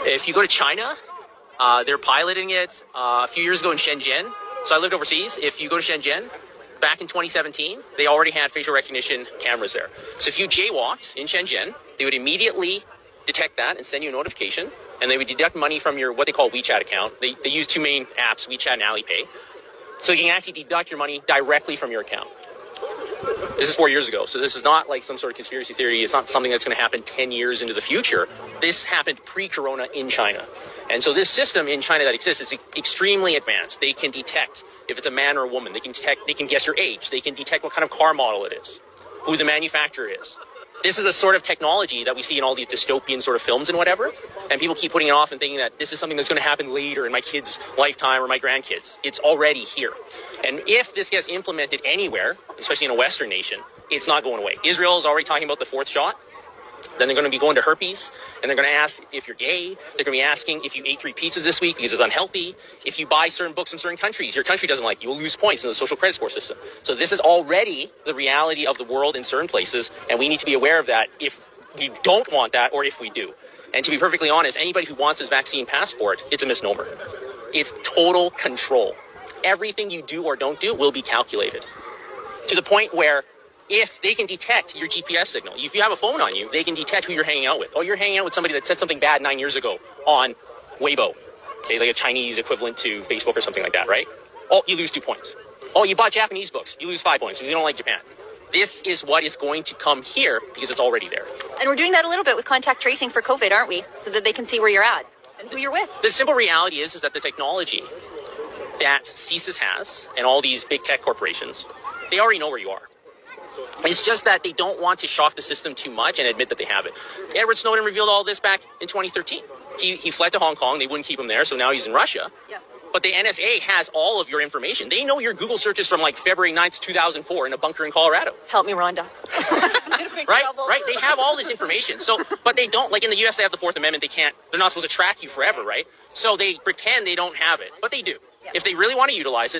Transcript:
If you go to China, they're piloting it a few years ago in Shenzhen. So I lived overseas. If you go to Shenzhen, back in 2017, they already had facial recognition cameras there. So if you jaywalked in Shenzhen, they would immediately detect that and send you a notification, and they would deduct money from your what they call WeChat account. They use two main apps, WeChat and Alipay. So you can actually deduct your money directly from your account. This is 4 years ago, so this is not like some sort of conspiracy theory. It's not something that's going to happen 10 years into the future. This happened pre-corona in China. And so this system in China that exists is extremely advanced. They can detect if it's a man or a woman. They can guess your age. They can detect what kind of car model it is, who the manufacturer is. This is a sort of technology that we see in all these dystopian sort of films and whatever. And people keep putting it off and thinking that this is something that's going to happen later in my kid's lifetime or my grandkids. It's already here. And if this gets implemented anywhere, especially in a Western nation, it's not going away. Israel is already talking about the fourth shot. Then they're going to be going to herpes, and they're going to ask if you're gay. They're going to be asking if you ate 3 pizzas this week because it's unhealthy. If you buy certain books in certain countries, your country doesn't like you. You'll lose points in the social credit score system. So this is already the reality of the world in certain places, and we need to be aware of that if we don't want that or if we do. And to be perfectly honest, anybody who wants this vaccine passport, it's a misnomer. It's total control. Everything you do or don't do will be calculated to the point where if they can detect your GPS signal, if you have a phone on you, they can detect who you're hanging out with. Oh, you're hanging out with somebody that said something bad 9 years ago on Weibo, okay, like a Chinese equivalent to Facebook or something like that, right? Oh, you lose 2 points. Oh, you bought Japanese books, you lose 5 points because you don't like Japan. This is what is going to come here because it's already there. And we're doing that a little bit with contact tracing for COVID, aren't we? So that they can see where you're at and who you're with. The simple reality is that the technology that CSIS has and all these big tech corporations, they already know where you are. It's just that they don't want to shock the system too much and admit that they have it. Edward Snowden revealed all this back in 2013. He fled to Hong Kong. They wouldn't keep him there, so now he's in Russia. Yeah. But the NSA has all of your information. They know your Google searches from like February 9th, 2004 in a bunker in Colorado. Help me, Rhonda. Right? They have all this information. So, but they don't, like in the US, they have the Fourth Amendment. They're not supposed to track you forever, right? So they pretend they don't have it, but they do. Yeah. If they really want to utilize it,